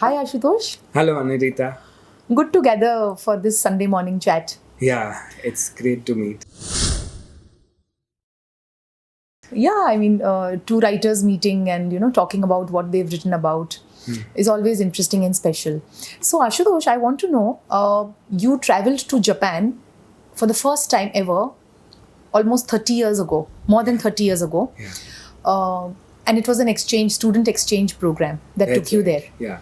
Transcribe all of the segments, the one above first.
Hi Ashutosh. Hello, Anirita. Good to gather for this Sunday morning chat. Yeah, it's great to meet. Yeah, two writers meeting and talking about what they've written about is always interesting and special. So Ashutosh, I want to know, you traveled to Japan for the first time ever, almost 30 years ago, more than 30 years ago, Yeah, and it was an student exchange program that that's took you right. there. Yeah,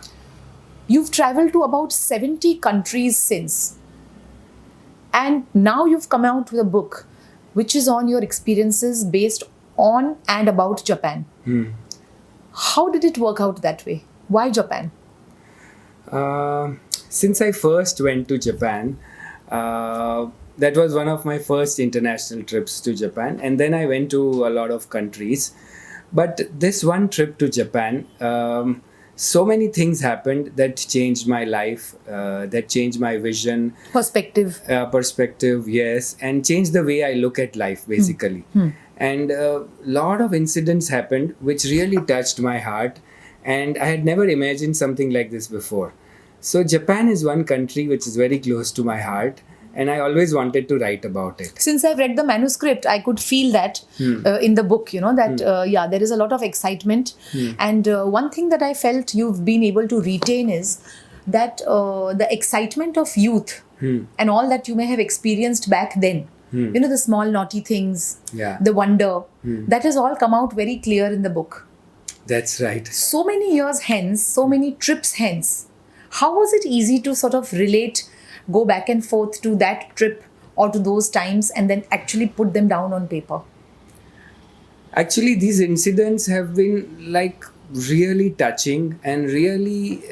You've traveled to about 70 countries since. And now you've come out with a book which is on your experiences based on and about Japan. How did it work out that way? Why Japan? since I first went to Japan, that was one of my first international trips to Japan, and then I went to a lot of countries. But this one trip to Japan, so many things happened that changed my life, that changed my vision, Perspective. perspective, yes, and changed the way I look at life, basically. And a lot of incidents happened which really touched my heart, and I had never imagined something like this before. So, Japan is one country which is very close to my heart, and I always wanted to write about it. Since I've read the manuscript, I could feel that in the book, that there is a lot of excitement. And one thing that I felt you've been able to retain is that the excitement of youth and all that you may have experienced back then. The small naughty things, Yeah. the wonder, that has all come out very clear in the book. That's right. So many years hence, so many trips hence, how was it easy to sort of relate, go back and forth to that trip or to those times and then actually put them down on paper? Actually, these incidents have been like really touching and really,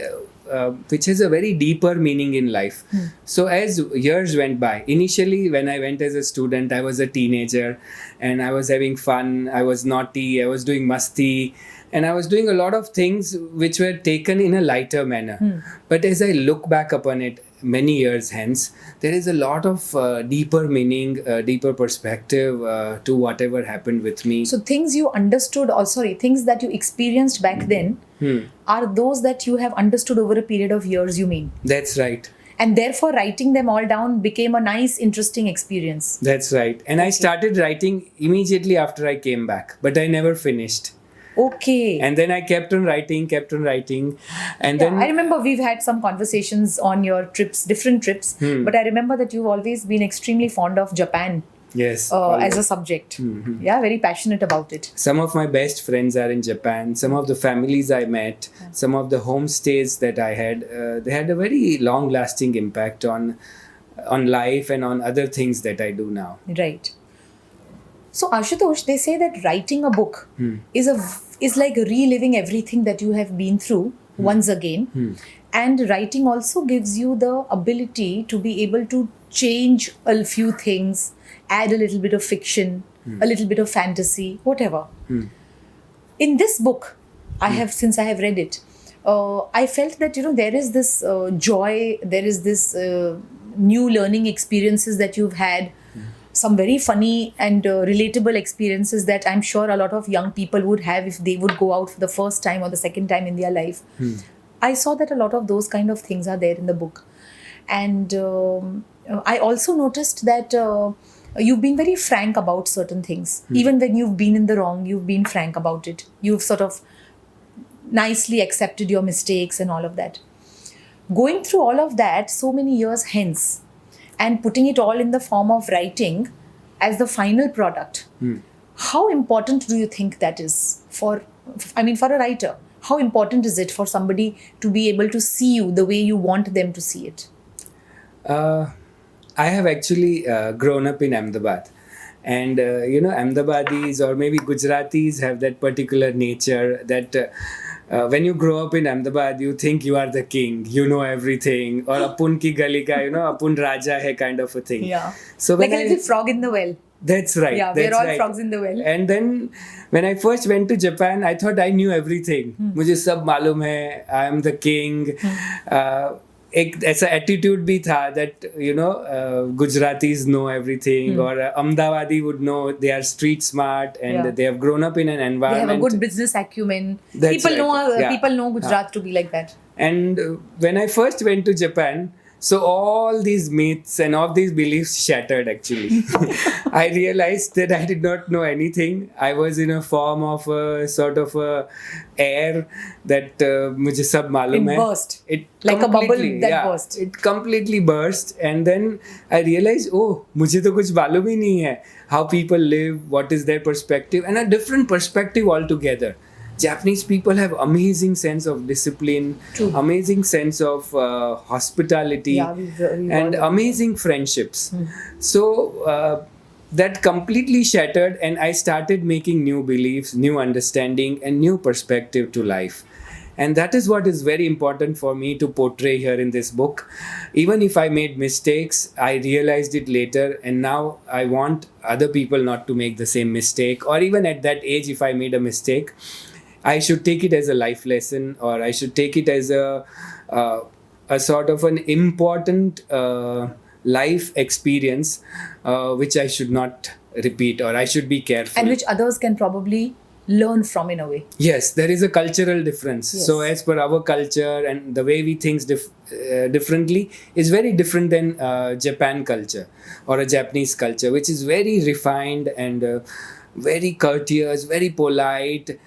which has a very deeper meaning in life. So, as years went by, initially when I went as a student, I was a teenager and I was having fun, I was naughty, I was doing masti, and I was doing a lot of things which were taken in a lighter manner. But as I look back upon it many years hence, there is a lot of deeper meaning, deeper perspective to whatever happened with me. So things you understood, or sorry, things that you experienced back then are those that you have understood over a period of years, you mean? That's right. And therefore writing them all down became a nice, interesting experience. That's right. And I started writing immediately after I came back, but I never finished. Okay. And then I kept on writing, and Yeah, then I remember we've had some conversations on your trips, different trips, but I remember that you've always been extremely fond of Japan yes, as a subject. Yeah, very passionate about it. some of my best friends are in Japan. Some of the families I met, some of the homestays that I had, they had a very long-lasting impact on life and on other things that I do now. Right. So Ashutosh, they say that writing a book is like reliving everything that you have been through once again. And writing also gives you the ability to be able to change a few things, add a little bit of fiction, a little bit of fantasy, whatever. In this book, since I have read it, I felt that there is this joy, there is this new learning experiences that you've had, some very funny and relatable experiences that I'm sure a lot of young people would have if they would go out for the first time or the second time in their life. I saw that a lot of those kind of things are there in the book. And I also noticed that you've been very frank about certain things. Even when you've been in the wrong, you've been frank about it. You've sort of nicely accepted your mistakes and all of that. Going through all of that so many years hence and putting it all in the form of writing as the final product, how important do you think that is for a writer? How important is it for somebody to be able to see you the way you want them to see it? I have actually grown up in Ahmedabad. And, Ahmedabadis or maybe Gujaratis have that particular nature that when you grow up in Ahmedabad, you think you are the king, you know everything. Or apun ki gali ka, apun raja hai kind of a thing. Yeah. So Like when a little frog in the well. That's right. Yeah, that's we're all right. frogs in the well. And then when I first went to Japan, I thought I knew everything. मुझे सब मालूम है. I am the king. एक ऐसा attitude भी था that Gujaratis know everything or Ahmedabadi would know they are street smart and they have grown up in an They have environment. a good business acumen. That's People right. know Yeah. people know Gujarat to be like that. And when I first went to Japan, so all these myths and all these beliefs shattered actually. I realized that I did not know anything. I was in a form of a sort of a air that mujhe sab malum It hai. burst. It Like a bubble completely- that yeah, burst. It completely burst, and then I realized, oh, मुझे तो कुछ मालूम ही नहीं है. How people live, what is their perspective, and a different perspective altogether. Japanese people have amazing sense of discipline, True. amazing sense of hospitality, Yeah, we've and all- amazing friendships. So that completely shattered, and I started making new beliefs, new understanding, and new perspective to life. And that is what is very important for me to portray here in this book. Even if I made mistakes, I realized it later, and now I want other people not to make the same mistake. Or even at that age, if I made a mistake, I should take it as a life lesson, or I should take it as a sort of an important life experience, which I should not repeat, or I should be careful. And which others can probably learn from in a way. Yes, there is a cultural difference. Yes. So as per our culture and the way we think differently is very different than Japan culture or a Japanese culture, which is very refined and very courteous, very polite.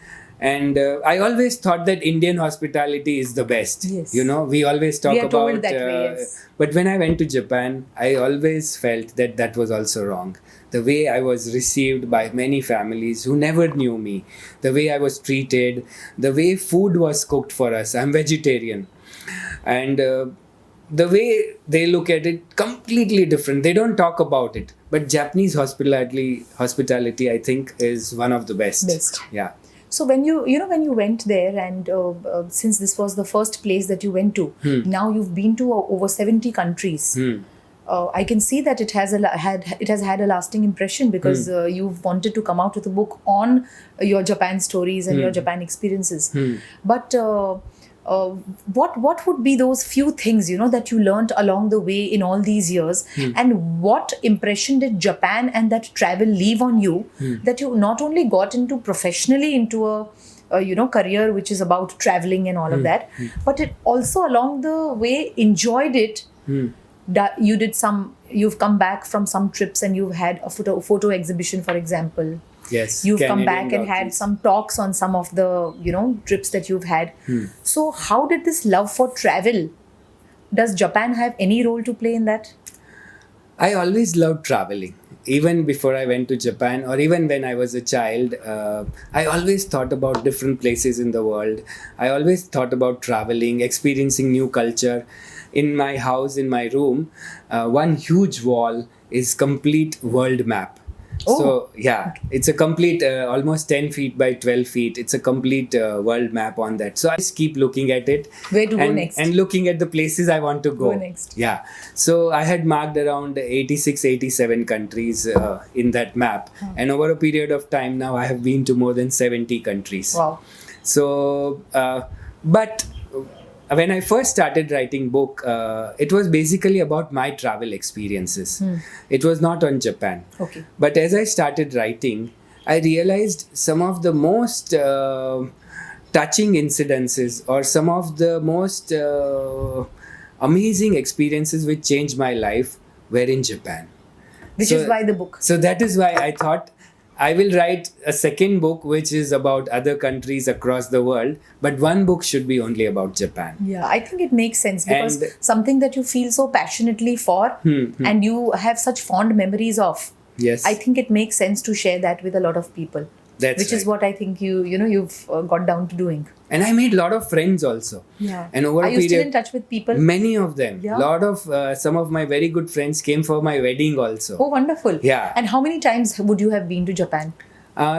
And I always thought that Indian hospitality is the best. Yes. You know, we always talk We are told about. that way, yes. But when I went to Japan, I always felt that that was also wrong. The way I was received by many families who never knew me, the way I was treated, the way food was cooked for us. I'm vegetarian. And the way they look at it, completely different. They don't talk about it. But Japanese hospitality, I think, is one of the best. Best. Yeah. So when when you went there, and since this was the first place that you went to, now you've been to over 70 countries. I can see that it has had a lasting impression, because you've wanted to come out with a book on your Japan stories and your Japan experiences. But what would be those few things that you learned along the way in all these years, and what impression did Japan and that travel leave on you, that you not only got into professionally into a career which is about traveling and all of that, but it also along the way enjoyed it. That you've come back from some trips and you've had a photo exhibition, for example. Yes. You've come Canadian back and had documents. some talks on some of the trips that you've had. So how did this love for travel, does Japan have any role to play in that? I always loved traveling. Even before I went to Japan, or even when I was a child, I always thought about different places in the world. I always thought about traveling, experiencing new culture. In my house, in my room, one huge wall is complete world map. Oh. So yeah, it's a complete almost 10 feet by 12 feet. It's a complete world map on that. So I just keep looking at it. Where to go and, next? And looking at the places I want to go. Go next. Yeah. So I had marked around 86, 87 countries in that map. And over a period of time now, I have been to more than 70 countries. Wow. So, but when I first started writing book, it was basically about my travel experiences. It was not on Japan. Okay. But as I started writing, I realized some of the most touching incidences, or some of the most amazing experiences which changed my life, were in Japan. Which is why the book. So that is why I thought I will write a second book which is about other countries across the world, but one book should be only about Japan. Yeah, I think it makes sense, because And- something that you feel so passionately for and you have such fond memories of, Yes. I think it makes sense to share that with a lot of people. That's which is right. what I think you've got down to doing. And I made a lot of friends also. Yeah. And over Are a you period, still in touch with people? many of them. Yeah. Lot of some of my very good friends came for my wedding also. Oh, wonderful. Yeah. And how many times would you have been to Japan?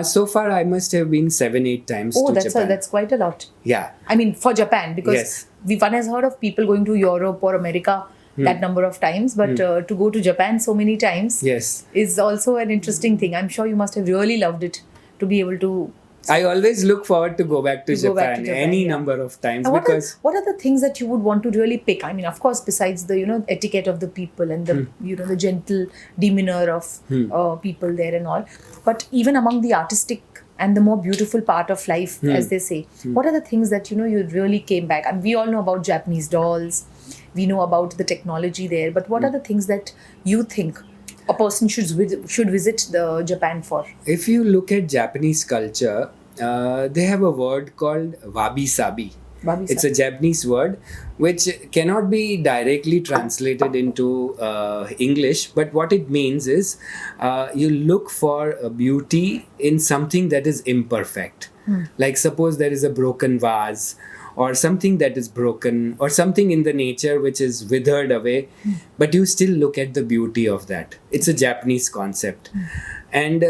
So far, I must have been 7-8 times Oh, to that's Japan. that's quite a lot. Yeah. I mean, for Japan, because Yes. one has heard of people going to Europe or America that number of times, but to go to Japan so many times Yes. is also an interesting thing. I'm sure you must have really loved it to be able to. I always look forward to go back to, To go Japan, back to Japan, any yeah. number of times, And because what are the things that you would want to really pick? I mean, of course, besides the etiquette of the people and the the gentle demeanor of people there and all, but even among the artistic and the more beautiful part of life, as they say, what are the things that you really came back? And we all know about Japanese dolls, we know about the technology there, but what are the things that you think a person should visit the Japan for? If you look at Japanese culture, they have a word called wabi-sabi. It's a Japanese word which cannot be directly translated into English, but what it means is you look for a beauty in something that is imperfect. Like suppose there is a broken vase or something that is broken or something in the nature which is withered away, but you still look at the beauty of that. It's a Japanese concept. And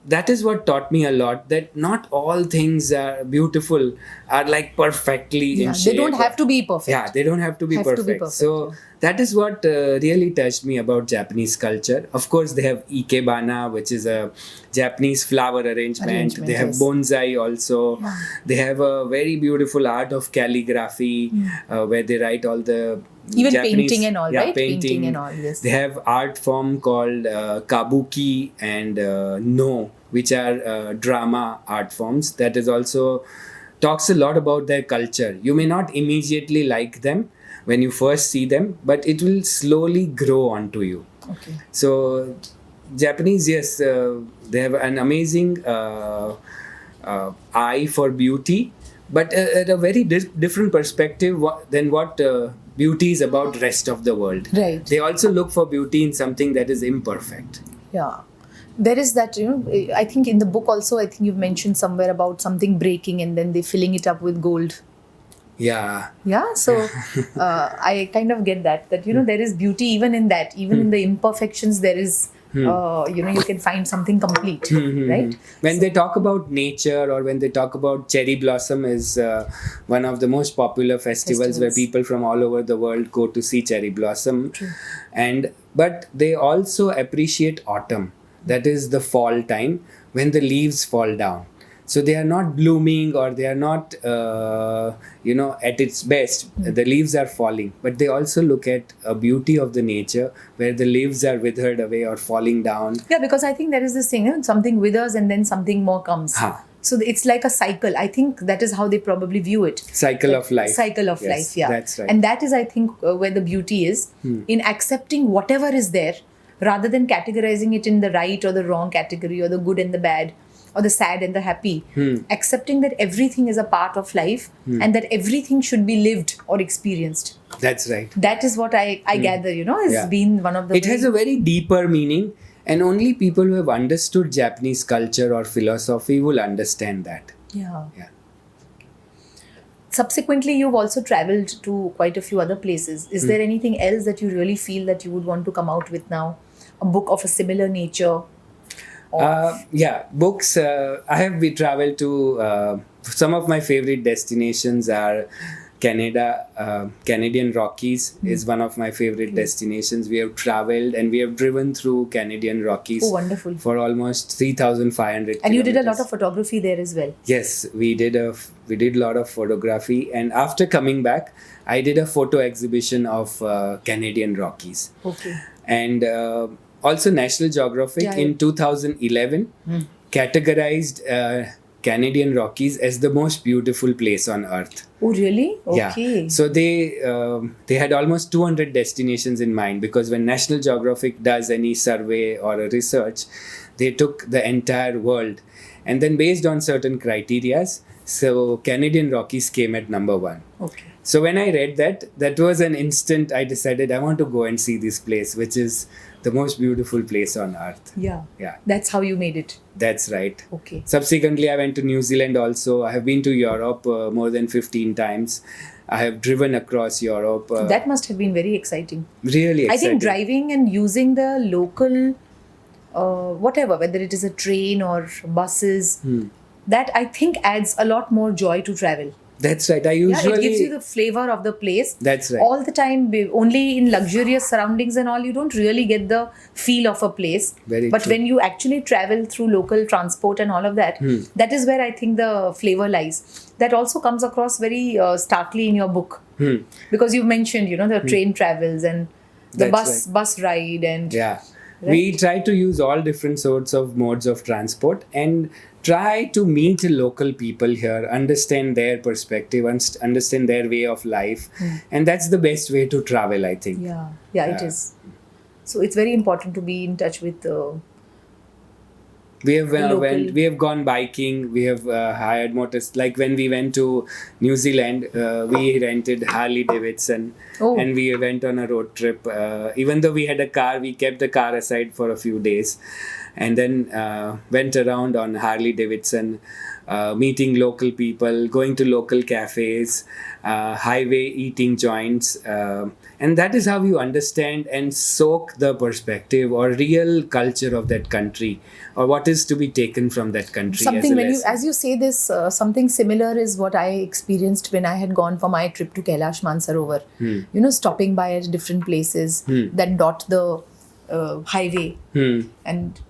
that is what taught me a lot, that not all things are beautiful are like perfectly in shape. They don't have to be perfect. Yeah, they don't have to be perfect. So that is what really touched me about Japanese culture. Of course, they have ikebana, which is a Japanese flower arrangement. They have bonsai also. Yeah. They have a very beautiful art of calligraphy where they write all the even Japanese, painting and all, right? Painting and all, yes. They have art form called kabuki and no, which are drama art forms. That is also talks a lot about their culture. You may not immediately like them when you first see them, but it will slowly grow onto you. Okay. So Japanese, yes, they have an amazing eye for beauty, but at a very different perspective than what beauty is about rest of the world. Right. They also look for beauty in something that is imperfect. Yeah. There is that, I think in the book also, I think you've mentioned somewhere about something breaking and then they filling it up with gold. Yeah. Yeah. So I kind of get that there is beauty even in that, even in the imperfections, there is, you can find something complete, right? When they talk about nature or when they talk about cherry blossom is one of the most popular festivals where people from all over the world go to see cherry blossom. True. But they also appreciate autumn. That is the fall time when the leaves fall down. So they are not blooming or they are not, at its best. The leaves are falling. But they also look at a beauty of the nature where the leaves are withered away or falling down. Yeah, because I think there is this thing, something withers and then something more comes. So it's like a cycle. I think that is how they probably view it. Cycle of life. Cycle of life, yeah. That's right. And that is, I think, where the beauty is in accepting whatever is there rather than categorizing it in the right or the wrong category or the good and the bad or the sad and the happy. Accepting that everything is a part of life and that everything should be lived or experienced. That's right. That is what I gather, has been one of the... It has a very deeper meaning, and only people who have understood Japanese culture or philosophy will understand that. Yeah. Subsequently, you've also traveled to quite a few other places. Is there anything else that you really feel that you would want to come out with now? A book of a similar nature? Books. I have traveled to some of my favorite destinations are Canada. Canadian Rockies is one of my favorite destinations. We have traveled and we have driven through Canadian Rockies. Oh, wonderful. For almost 3,500 And you did a lot of photography there as well. Yes, we did a lot of photography, and after coming back, I did a photo exhibition of Canadian Rockies. Okay. And also National Geographic in 2011 categorized Canadian Rockies as the most beautiful place on earth. Oh, really? Okay. Yeah. So they had almost 200 destinations in mind, because when National Geographic does any survey or a research, they took the entire world, and then based on certain criterias, so Canadian Rockies came at number 1. Okay. So when I read that was an instant I decided I want to go and see this place, which is the most beautiful place on earth. Yeah. Yeah. That's how you made it. That's right. Okay. Subsequently, I went to New Zealand also. I have been to Europe more than 15 times. I have driven across Europe. That must have been very exciting. Really exciting. I think driving and using the local, whatever, whether it is a train or buses, that I think adds a lot more joy to travel. That's right. It gives you the flavor of the place. That's right. All the time, only in luxurious surroundings and all, you don't really get the feel of a place. But when you actually travel through local transport and all of that, that is where I think the flavor lies. That also comes across very starkly in your book. Because you've mentioned, the train travels and the bus ride and... Yeah. Right. We try to use all different sorts of modes of transport, and try to meet local people here, understand their perspective, understand their way of life, and that's the best way to travel, I think. Yeah, it is. So it's very important to be in touch with We have local. we have gone biking. We have hired motors. Like when we went to New Zealand, we rented Harley Davidson, Oh. and we went on a road trip. Even though we had a car, we kept the car aside for a few days, and then went around on Harley Davidson, meeting local people, going to local cafes, highway eating joints, and that is how you understand and soak the perspective or real culture of that country, or what is to be taken from that country. Something as a when you, lesson. as you say this, something similar is what I experienced when I had gone for my trip to Kailash Mansarovar. You know, stopping by at different places that dot the highway and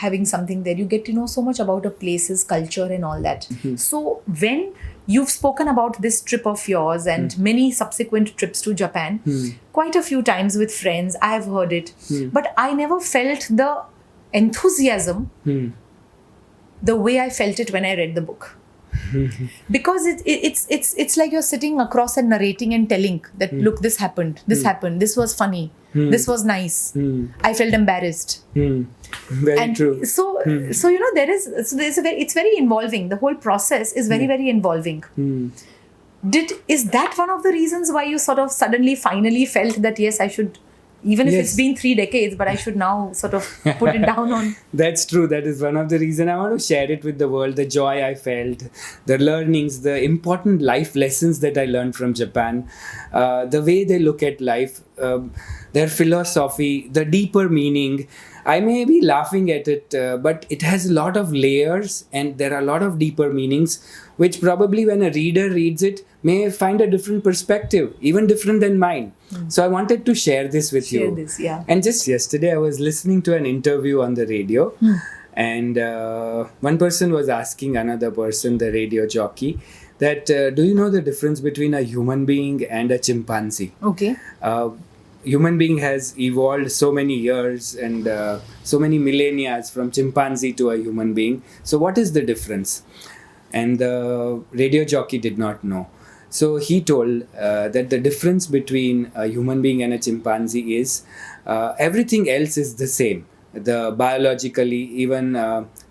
having something there, you get to know so much about a place's culture and all that. So when you've spoken about this trip of yours and many subsequent trips to Japan, quite a few times with friends, I have heard it, but I never felt the enthusiasm the way I felt it when I read the book. Because it's like you're sitting across and narrating and telling that, look, this happened, this was funny, this was nice, I felt embarrassed. Very And true. so you know, it's very involving. The whole process is very, very involving. Is that one of the reasons why you sort of suddenly finally felt that, yes, I should, even if Yes. it's been 3 decades, but I should now sort of put it down on. That's true. That is one of the reasons I want to share it with the world. The joy I felt, the learnings, the important life lessons that I learned from Japan, the way they look at life, their philosophy, the deeper meaning. I may be laughing at it, but it has a lot of layers and there are a lot of deeper meanings, which probably when a reader reads it may find a different perspective, even different than mine. So I wanted to share this with Share you. this, yeah. And just yesterday, I was listening to an interview on the radio, and one person was asking another person, the radio jockey, that do you know the difference between a human being and a chimpanzee? Okay. Human being has evolved so many years and so many millennia from chimpanzee to a human being. So what is the difference? And the radio jockey did not know. So he told that the difference between a human being and a chimpanzee is everything else is the same. The biologically, even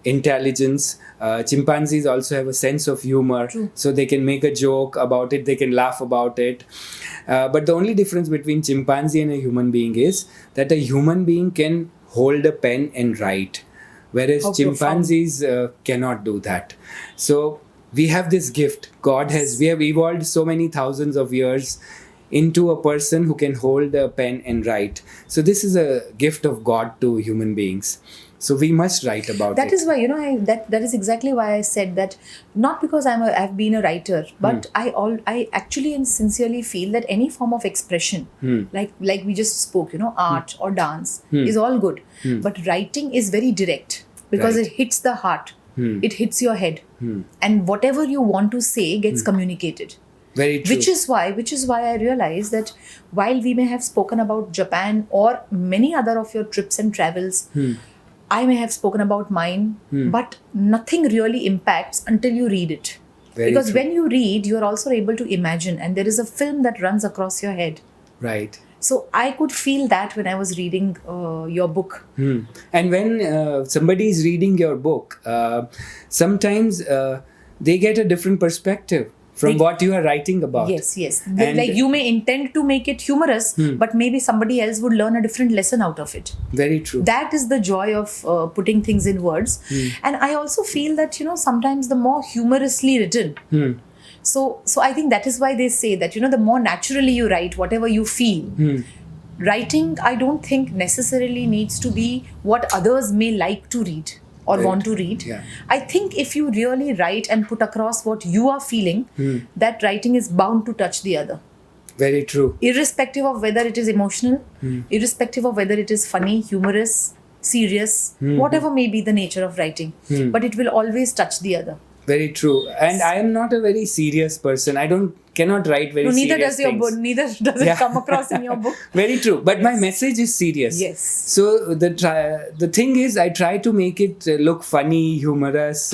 intelligence. Chimpanzees also have a sense of humor, so they can make a joke about it, they can laugh about it. But the only difference between chimpanzee and a human being is that a human being can hold a pen and write, whereas How chimpanzees cannot do that. So we have this gift. We have evolved so many thousands of years into a person who can hold a pen and write. So this is a gift of God to human beings. So we must write about it. That is why, you know, that is exactly why I said that, not because I've been a writer, but I actually and sincerely feel that any form of expression, like we just spoke, you know, art or dance is all good, but writing is very direct because Right. it hits the heart, it hits your head, and whatever you want to say gets communicated. Very true. Which is why I realized that while we may have spoken about Japan or many other of your trips and travels, I may have spoken about mine, but nothing really impacts until you read it. Very Because true. when you read, you are also able to imagine, and there is a film that runs across your head. Right. So I could feel that when I was reading your book. And when somebody is reading your book, sometimes they get a different perspective from what you are writing about. Yes. And- Like you may intend to make it humorous, but maybe somebody else would learn a different lesson out of it. Very true. That is the joy of putting things in words. And I also feel that, you know, sometimes the more humorously written, so I think that is why they say that, you know, the more naturally you write whatever you feel, writing, I don't think necessarily needs to be what others may like to read or Right. want to read. Yeah. I think if you really write and put across what you are feeling, that writing is bound to touch the other. Very true. Irrespective of whether it is emotional, irrespective of whether it is funny, humorous, serious, whatever may be the nature of writing, but it will always touch the other. Very true. And I am not a very serious person. I cannot write very No, neither serious does your things. book. Neither does it Yeah. come across in your book. Very true. But my message is serious. Yes. So the thing is, I try to make it look funny, humorous.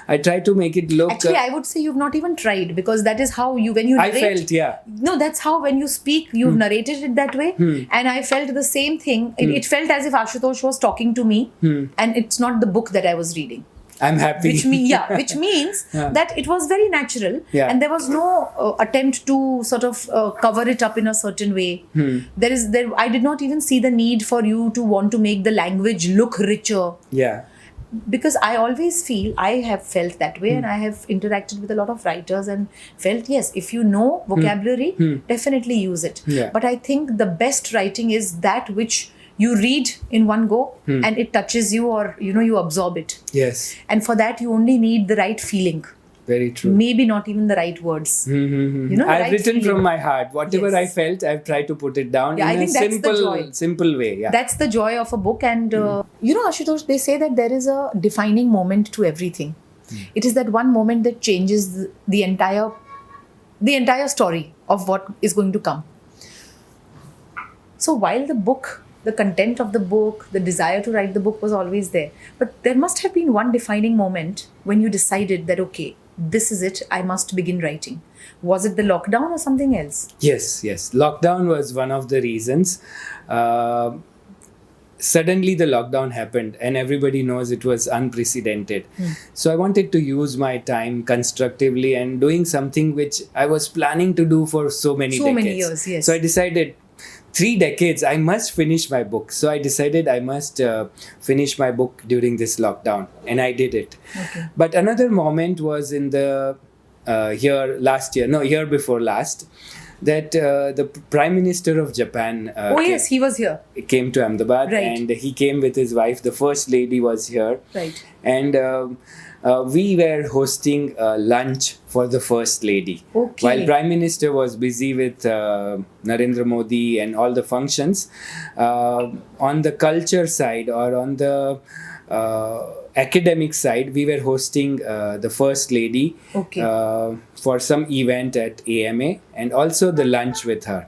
I try to make it look. Actually, I would say you've not even tried, because that is how when you I narrate. felt, yeah. No, that's how when you speak, you've narrated it that way. And I felt the same thing. It felt as if Ashutosh was talking to me, and it's not the book that I was reading. I'm happy. Which means that it was very natural, Yeah. and there was no attempt to sort of cover it up in a certain way. I did not even see the need for you to want to make the language look richer, Yeah. because I always feel, I have felt that way, and I have interacted with a lot of writers and felt, yes, if you know vocabulary, definitely use it. Yeah. But I think the best writing is that which you read in one go and it touches you, or you absorb it. Yes. And for that, you only need the right feeling. Very true. Maybe not even the right words. I've right written feeling. from my heart. Whatever Yes. I felt, I've tried to put it down Yeah, I in a think that's the joy. simple way. Yeah. That's the joy of a book. And Ashutosh, they say that there is a defining moment to everything. It is that one moment that changes the entire story of what is going to come. So while the content of the book, the desire to write the book was always there, but there must have been one defining moment when you decided that, okay, this is it, I must begin writing. Was it the lockdown or something else? Yes. Lockdown was one of the reasons. Suddenly the lockdown happened, and everybody knows it was unprecedented. So I wanted to use my time constructively and doing something which I was planning to do for so many years, yes. So I decided 3 decades, I must finish my book. So I decided I must finish my book during this lockdown, and I did it. Okay. But another moment was in the year before last, that the Prime Minister of Japan Yes, he was here. came to Ahmedabad, Right. and he came with his wife. The First Lady was here. Right. And we were hosting lunch for the First Lady. Okay. While Prime Minister was busy with Narendra Modi and all the functions, on the culture side or on the academic side, we were hosting the First Lady for some event at AMA, and also the lunch with her.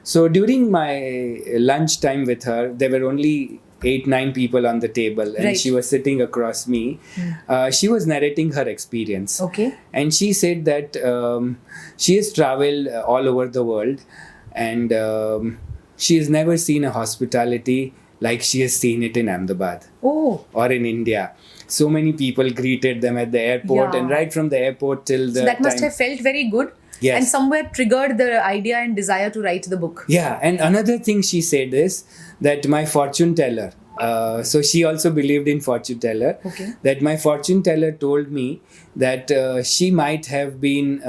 So during my lunch time with her, there were only 8-9 people on the table, and Right. she was sitting across me. She was narrating her experience. Okay. And she said that she has traveled all over the world, and she has never seen a hospitality like she has seen it in Ahmedabad Oh, or in India. So many people greeted them at the airport, Yeah. and right from the airport till the so that must time. have felt very good. Yes. And somewhere triggered the idea and desire to write the book. Yeah, and another thing she said is that my fortune teller, so she also believed in fortune teller, Okay. that my fortune teller told me that she might have been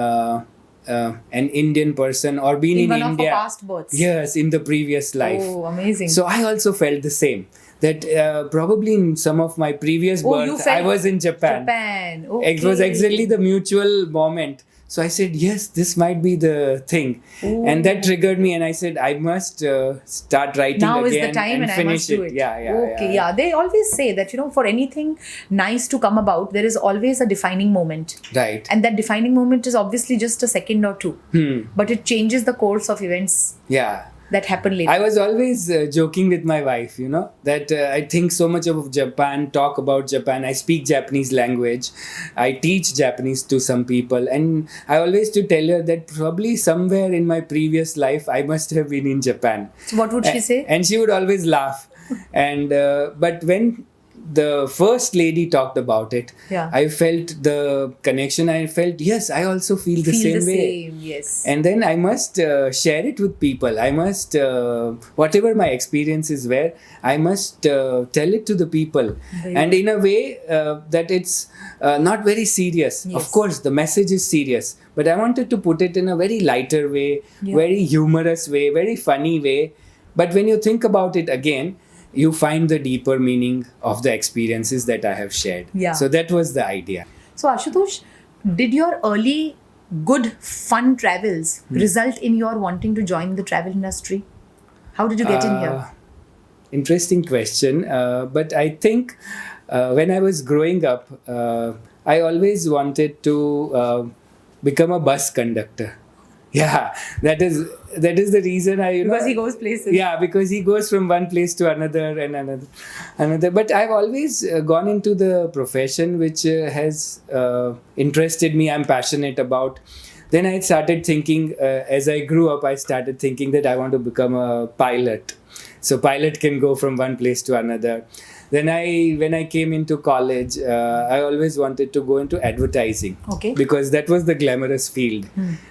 an Indian person or been in one of India. her past births. Yes, in the previous life. Oh, amazing. So I also felt the same. That probably in some of my previous Oh, you births, felt I was in Japan. Japan. It was Okay. exactly the mutual moment. So I said, yes, this might be the thing. And that triggered me, and I said, I must start writing Now is again the time, and I finish must do it. Yeah. Yeah. They always say that, for anything nice to come about, there is always a defining moment. Right. And that defining moment is obviously just a second or two. But it changes the course of events Yeah. that happen later. I was always joking with my wife, that I think so much of Japan, talk about Japan. I speak Japanese language. I teach Japanese to some people. And I always to tell her that probably somewhere in my previous life, I must have been in Japan. So what would she say? And she would always laugh. And but when the First Lady talked about it, Yeah. I felt the connection. I felt, yes, I also feel the same way. Yes. And then I must share it with people. I must, whatever my experiences were, I must tell it to the people. Very And in a way that it's not very serious. Yes. Of course, the message is serious. But I wanted to put it in a very lighter way, Yeah. very humorous way, very funny way. But when you think about it again, you find the deeper meaning of the experiences that I have shared. Yeah. So that was the idea. So Ashutosh, did your early good fun travels result in your wanting to join the travel industry? How did you get in here? Interesting question. But I think when I was growing up, I always wanted to become a bus conductor. Yeah, that is the reason I Because he goes places. Yeah, because he goes from one place to another and another. But I've always gone into the profession which has interested me. I'm passionate about. Then I started thinking, as I grew up, I started thinking that I want to become a pilot. So pilot can go from one place to another. Then when I came into college, I always wanted to go into advertising. Okay. Because that was the glamorous field.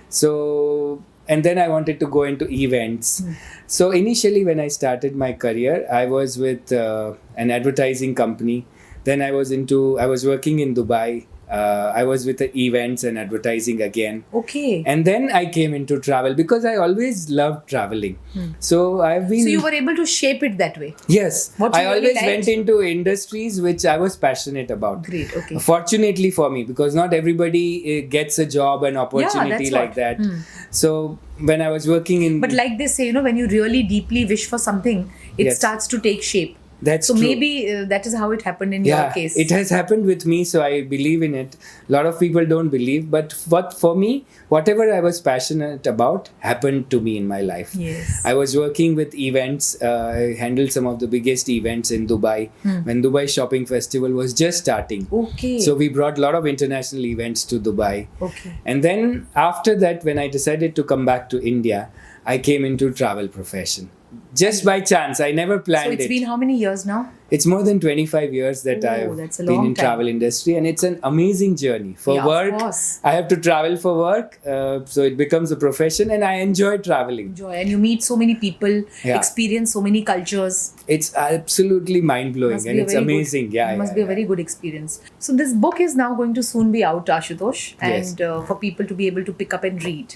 So, and then I wanted to go into events. So initially when I started my career, I was with an advertising company. Then I was working in Dubai. I was with the events and advertising again. Okay. And then I came into travel because I always loved traveling. So I've been... So you were able to shape it that way? Yes. What you I really always liked? went into industries which I was passionate about. Great, okay. Fortunately for me, because not everybody gets a job and opportunity that's like what. that. So when I was working in... But like they say, when you really deeply wish for something, it Yes. starts to take shape. That's So true. maybe that is how it happened in your case. It has happened with me, so I believe in it. A lot of people don't believe, but for me, whatever I was passionate about happened to me in my life. Yes. I was working with events. I handled some of the biggest events in Dubai when Dubai Shopping Festival was just starting. Okay. So we brought a lot of international events to Dubai. Okay. And then after that, when I decided to come back to India, I came into travel profession. Just by chance. I never planned So it's it. been how many years now? It's more than 25 years that Oh, I've that's a been long in time. travel industry, and it's an amazing journey. For Yeah, of work, course. I have to travel for work, so it becomes a profession, and I enjoy traveling. Enjoy. And you meet so many people, Yeah. experience so many cultures. It's absolutely mind-blowing, Must and be a it's very amazing. Good, Yeah, it must yeah, be a yeah. very good experience. So this book is now going to soon be out, Ashutosh, Yes. and for people to be able to pick up and read.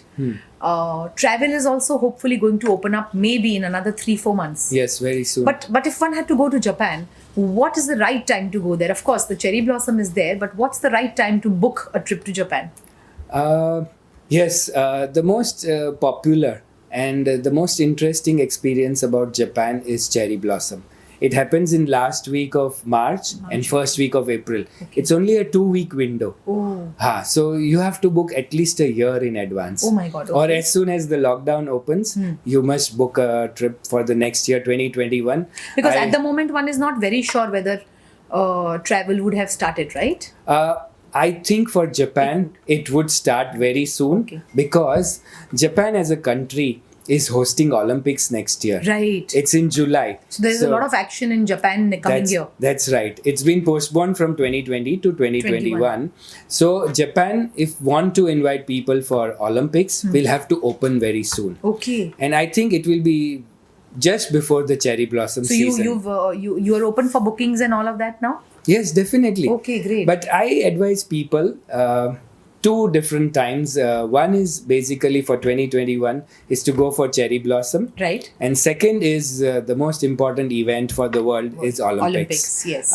Travel is also hopefully going to open up maybe in another 3-4 months. Yes, very soon. But if one had to go to Japan, what is the right time to go there? Of course, the cherry blossom is there, but what's the right time to book a trip to Japan? Yes, the most popular and the most interesting experience about Japan is cherry blossom. It happens in last week of March and first week of April. It's only a 2-week window. Oh, So you have to book at least a year in advance. Oh my God, Or okay. as soon as the lockdown opens, you must book a trip for the next year, 2021. because at the moment one is not very sure whether travel would have started, right? I think for Japan, it would start very soon Okay. because Japan as a country is hosting Olympics next year. Right. It's in July. So there's a lot of action in Japan coming year. That's right. It's been postponed from 2020 to 2021. So Japan, if want to invite people for Olympics, will have to open very soon. Okay. And I think it will be just before the cherry blossom So season. you are open for bookings and all of that now? Yes, definitely. Okay, great. But I advise people 2 different times. One is basically for 2021 is to go for cherry blossom. Right. And second is the most important event for the world is Olympics. Yes.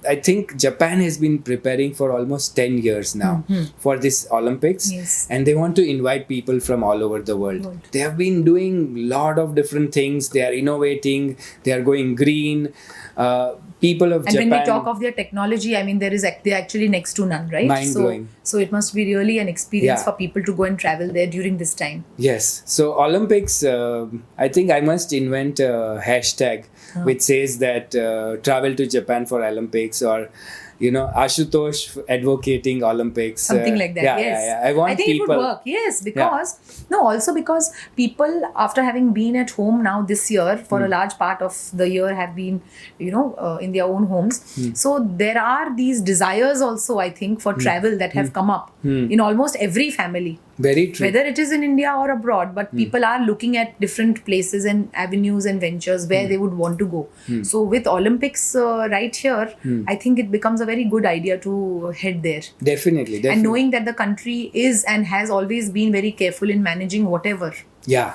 I think Japan has been preparing for almost 10 years now for this Olympics. Yes. And they want to invite people from all over the world. They have been doing a lot of different things. They are innovating. They are going green. People of And Japan... when we talk of their technology, I mean, they're actually next to none, right? Mind-blowing. So it must be really an experience Yeah. for people to go and travel there during this time. Yes. So Olympics, I think I must invent a hashtag which says that travel to Japan for Olympics, or Ashutosh advocating Olympics. Something like that, yes. Yeah. I want think people... it would work, yes, also because people, after having been at home now this year, for a large part of the year have been, in their own homes. So there are these desires also, I think, for travel that have come up in almost every family. Very true. Whether it is in India or abroad, but people are looking at different places and avenues and ventures where they would want to go. So with Olympics right here, I think it becomes a very good idea to head there. Definitely. And knowing that the country is and has always been very careful in managing whatever. Yeah.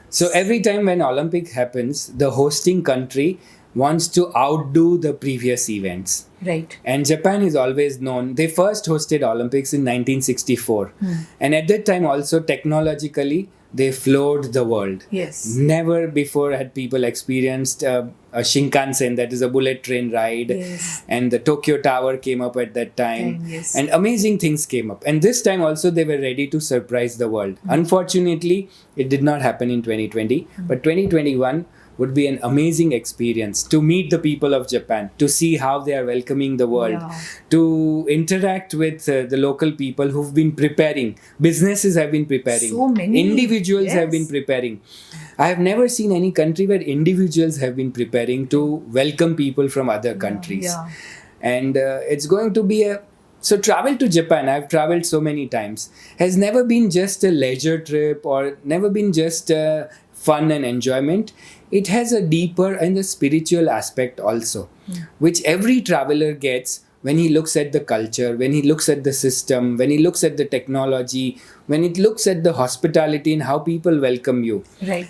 So every time when Olympic happens, the hosting country wants to outdo the previous events. Right. And Japan is always known. They first hosted Olympics in 1964. And at that time also technologically, they floored the world. Yes. Never before had people experienced a Shinkansen, that is a bullet train ride. Yes. And the Tokyo Tower came up at that time. Yes. And amazing things came up. And this time also they were ready to surprise the world. Unfortunately, it did not happen in 2020. But 2021 would be an amazing experience to meet the people of Japan, to see how they are welcoming the world, Yeah. to interact with the local people who've been preparing. Businesses have been preparing. So many. Individuals have been Yes. preparing. I have never seen any country where individuals have been preparing to welcome people from other countries. Yeah. And it's going to be a so travel to Japan, I've traveled so many times, has never been just a leisure trip or never been just fun and enjoyment. It has a deeper and a spiritual aspect also, which every traveler gets when he looks at the culture, when he looks at the system, when he looks at the technology, when it looks at the hospitality and how people welcome you. Right.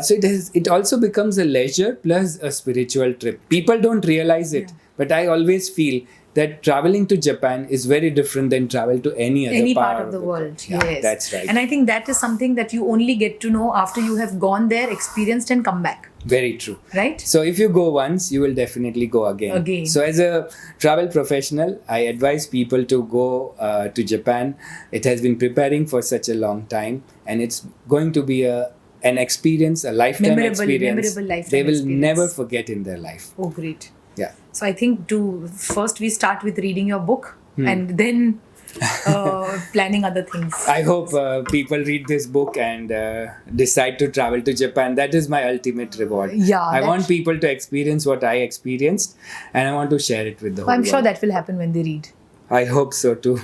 So it also becomes a leisure plus a spiritual trip. People don't realize it, but I always feel that traveling to Japan is very different than travel to any other Part of the world. Yeah, Yes. that's right. And I think that is something that you only get to know after you have gone there, experienced, and come back. Very true. Right? So if you go once, you will definitely go again. So as a travel professional, I advise people to go to Japan. It has been preparing for such a long time, and it's going to be an experience, a lifetime experience. Memorable lifetime they will experience. never forget in their life. Oh, great. Yeah. So I think first we start with reading your book and then planning other things. I hope people read this book and decide to travel to Japan. That is my ultimate reward. Yeah, I that- want people to experience what I experienced, and I want to share it with the whole I'm sure world. that will happen when they read. I hope so too.